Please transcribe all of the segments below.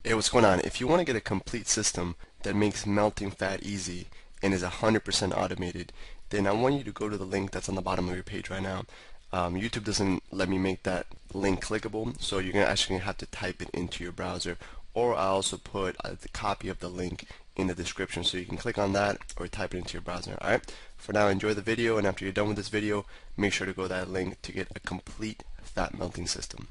Hey, what's going on? If you want to get a complete system that makes melting fat easy and is 100% automated, then I want you to go to the link that's on the bottom of your page right now. YouTube doesn't let me make that link clickable, so you're actually gonna have to type it into your browser, or I also put the copy of the link in the description, so you can click on that or type it into your browser. Alright, for now, enjoy the video, and after you're done with this video, make sure to go to that link to get a complete fat melting system.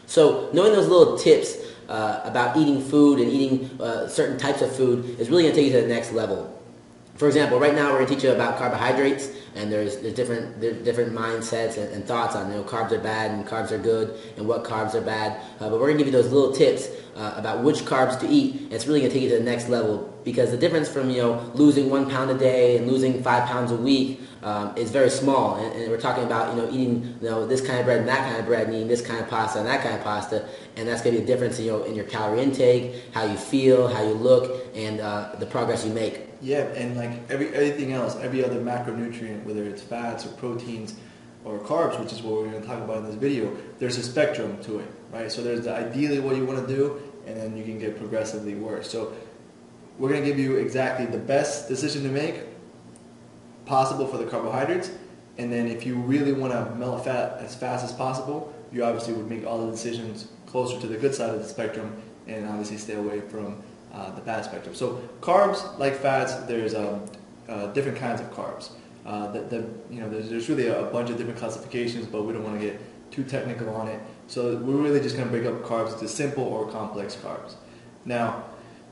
So knowing those little tips about eating food and eating certain types of food is really going to take you to the next level. For example, right now we're going to teach you about carbohydrates, and there's different mindsets and thoughts on, carbs are bad and carbs are good and what carbs are bad. But we're going to give you those little tips about which carbs to eat, and it's really going to take you to the next level, because the difference from losing 1 pound a day and losing 5 pounds a week is very small. And we're talking about eating this kind of bread and that kind of bread, and eating this kind of pasta and that kind of pasta, and that's going to be a difference in your calorie intake, how you feel, how you look, and the progress you make. Yeah, and like everything else, every other macronutrient, whether it's fats or proteins or carbs, which is what we're going to talk about in this video, there's a spectrum to it, right? So there's ideally what you want to do, and then you can get progressively worse. So we're going to give you exactly the best decision to make possible for the carbohydrates, and then if you really want to melt fat as fast as possible, you obviously would make all the decisions closer to the good side of the spectrum, and obviously stay away from the bad spectrum. So carbs, like fats, there's different kinds of carbs. There's really a bunch of different classifications, but we don't want to get too technical on it. So we're really just going to break up carbs into simple or complex carbs. Now,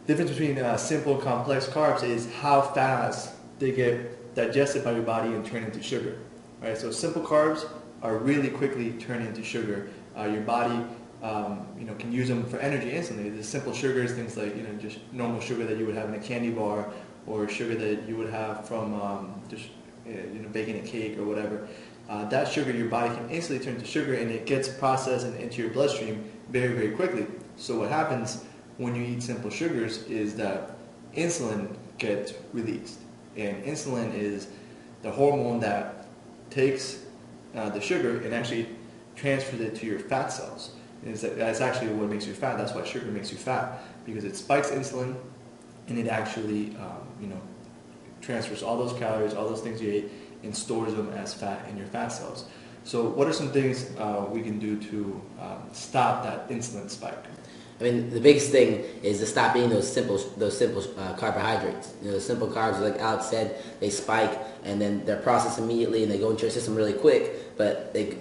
the difference between simple and complex carbs is how fast they get digested by your body and turn into sugar. Right? So simple carbs are really quickly turned into sugar. Your body can use them for energy instantly. The simple sugars, things like just normal sugar that you would have in a candy bar, or sugar that you would have from baking a cake or whatever. That sugar, your body can instantly turn to sugar, and it gets processed into your bloodstream very, very quickly. So what happens when you eat simple sugars is that insulin gets released, and insulin is the hormone that takes the sugar and actually transfers it to your fat cells. That's actually what makes you fat. That's why sugar makes you fat, because it spikes insulin, and it actually transfers all those calories, all those things you ate, and stores them as fat in your fat cells. So what are some things we can do to stop that insulin spike? I mean, the biggest thing is to stop eating those simple carbohydrates. The simple carbs, like Alex said, they spike, and then they're processed immediately, and they go into your system really quick. But they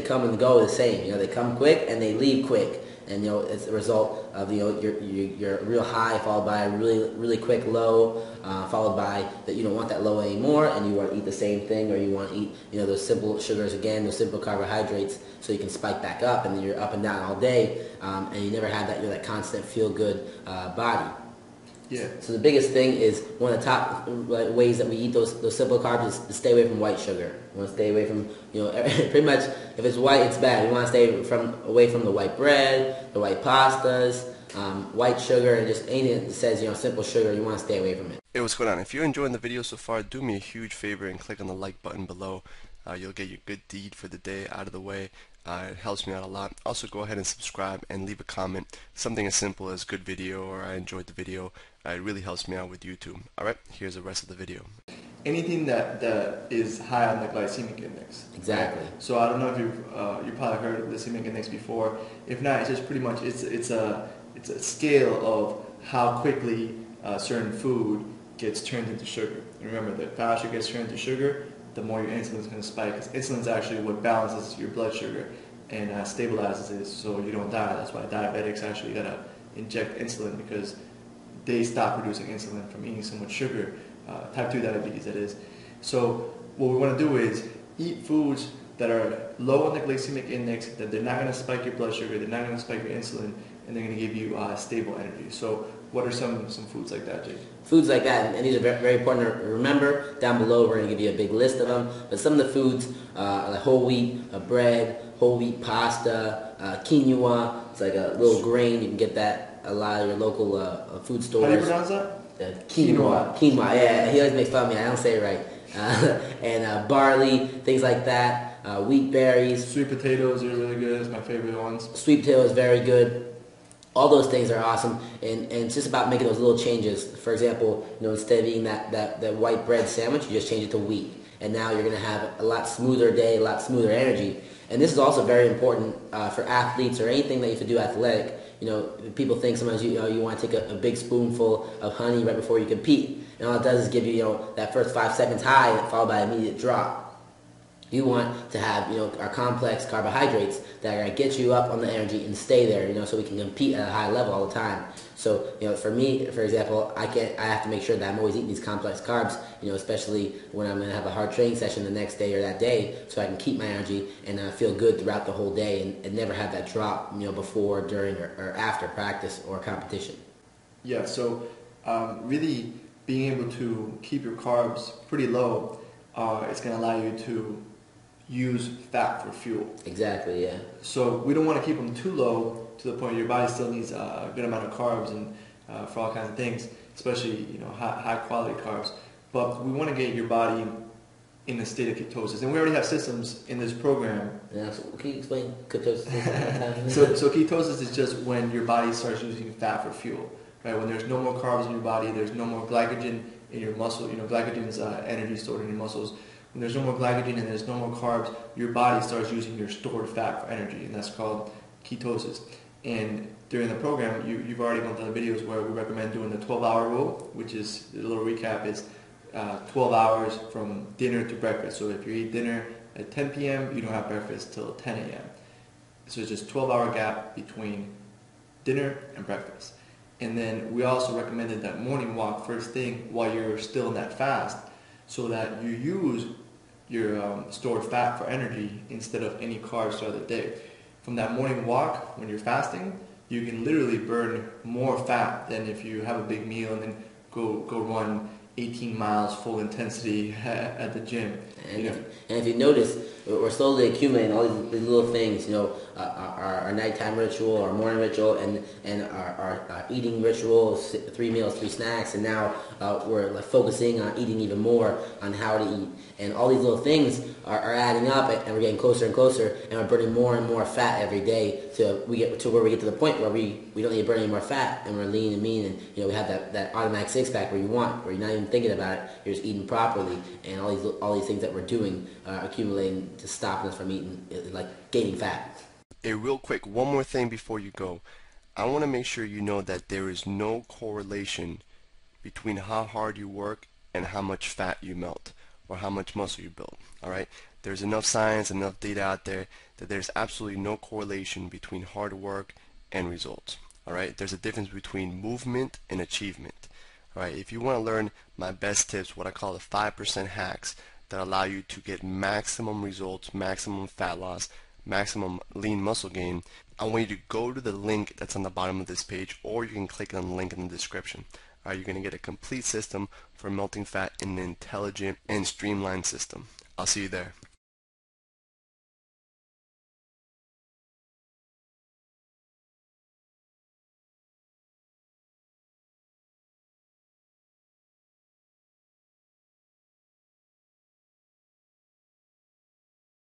come and go the same. They come quick and they leave quick, and it's a result of your real high followed by a really quick low, followed by that you don't want that low anymore, and you want to eat the same thing, or you want to eat those simple sugars again, those simple carbohydrates, so you can spike back up, and then you're up and down all day, and you never have that constant feel good body. Yeah. So the biggest thing is, one of the top ways that we eat those simple carbs is to stay away from white sugar. We want to stay away from, pretty much, if it's white, it's bad. We want to stay away from the white bread, the white pastas, white sugar, and just anything that says, simple sugar, you want to stay away from it. Hey, what's going on? If you're enjoying the video so far, do me a huge favor and click on the like button below. You'll get your good deed for the day out of the way. It helps me out a lot. Also, go ahead and subscribe and leave a comment. Something as simple as good video or I enjoyed the video. It really helps me out with YouTube. Alright, here's the rest of the video. Anything that is high on the glycemic index. Exactly. Right? So I don't know if you probably heard of the glycemic index before. If not, it's just pretty much it's a scale of how quickly certain food gets turned into sugar. And remember, the faster it gets turned into sugar, the more your insulin is going to spike. Because insulin is actually what balances your blood sugar and stabilizes it so you don't die. That's why diabetics actually got to inject insulin, because they stop producing insulin from eating so much sugar. Type 2 diabetes, that is. So what we want to do is eat foods that are low on the glycemic index, that they're not going to spike your blood sugar, they're not going to spike your insulin, and they're going to give you stable energy. So what are some foods like that, Jake? Foods like that, and these are very important to remember. Down below, we're going to give you a big list of them. But some of the foods, like whole wheat bread, whole wheat pasta, quinoa. It's like a little grain. You can get that at a lot of your local food stores. How do you pronounce that? Quinoa. Quinoa, yeah. He always makes fun of me. I don't say it right. And barley, things like that. Wheat berries. Sweet potatoes are really good. It's my favorite ones. Sweet potato is very good. All those things are awesome, and it's just about making those little changes. For example, instead of eating that white bread sandwich, you just change it to wheat, and now you're going to have a lot smoother day, a lot smoother energy. And this is also very important for athletes or anything that you have to do athletic. People think sometimes you want to take a big spoonful of honey right before you compete, and all it does is give you that first 5 seconds high followed by an immediate drop. You want to have, our complex carbohydrates that are going to get you up on the energy and stay there, so we can compete at a high level all the time. So, for me, for example, I have to make sure that I'm always eating these complex carbs, especially when I'm going to have a hard training session the next day or that day, so I can keep my energy and feel good throughout the whole day and never have that drop, before, during, or after practice or competition. Yeah, so really being able to keep your carbs pretty low, it's going to allow you to use fat for fuel. Exactly, yeah. So we don't want to keep them too low to the point your body still needs a good amount of carbs and for all kinds of things, especially high quality carbs. But we want to get your body in a state of ketosis, and we already have systems in this program. Yeah. So can you explain ketosis? So ketosis is just when your body starts using fat for fuel, right? When there's no more carbs in your body, there's no more glycogen in your muscle. Glycogen is energy stored in your muscles. When there's no more glycogen and there's no more carbs, your body starts using your stored fat for energy, and that's called ketosis. And during the program, you've already gone through the videos where we recommend doing the 12-hour rule, which is, a little recap, is 12 hours from dinner to breakfast. So if you eat dinner at 10 p.m., you don't have breakfast till 10 a.m. So it's just 12-hour gap between dinner and breakfast. And then we also recommended that morning walk first thing while you're still in that fast, so that you use your stored fat for energy instead of any carbs throughout the day. From that morning walk, when you're fasting, you can literally burn more fat than if you have a big meal and then go run 18 miles full intensity at the gym. And if you notice, we're slowly accumulating all these little things, our nighttime ritual, our morning ritual, and our eating ritual, 3 meals, 3 snacks, and now we're focusing on eating even more on how to eat. And all these little things are adding up, and we're getting closer and closer, and we're burning more and more fat every day till we get to where we get to the point where we don't need to burn any more fat, and we're lean and mean, and we have that automatic six-pack where you're not even thinking about it, you're just eating properly, and all these things that we're doing accumulating to stopping us from eating, gaining fat. Hey, real quick, one more thing before you go. I want to make sure you know that there is no correlation between how hard you work and how much fat you melt or how much muscle you build. Alright? There's enough science, enough data out there that there's absolutely no correlation between hard work and results. Alright? There's a difference between movement and achievement. Alright? If you want to learn my best tips, what I call the 5% hacks that allow you to get maximum results, maximum fat loss, maximum lean muscle gain, I want you to go to the link that's on the bottom of this page, or you can click on the link in the description. Alright, you're going to get a complete system for melting fat in an intelligent and streamlined system. I'll see you there.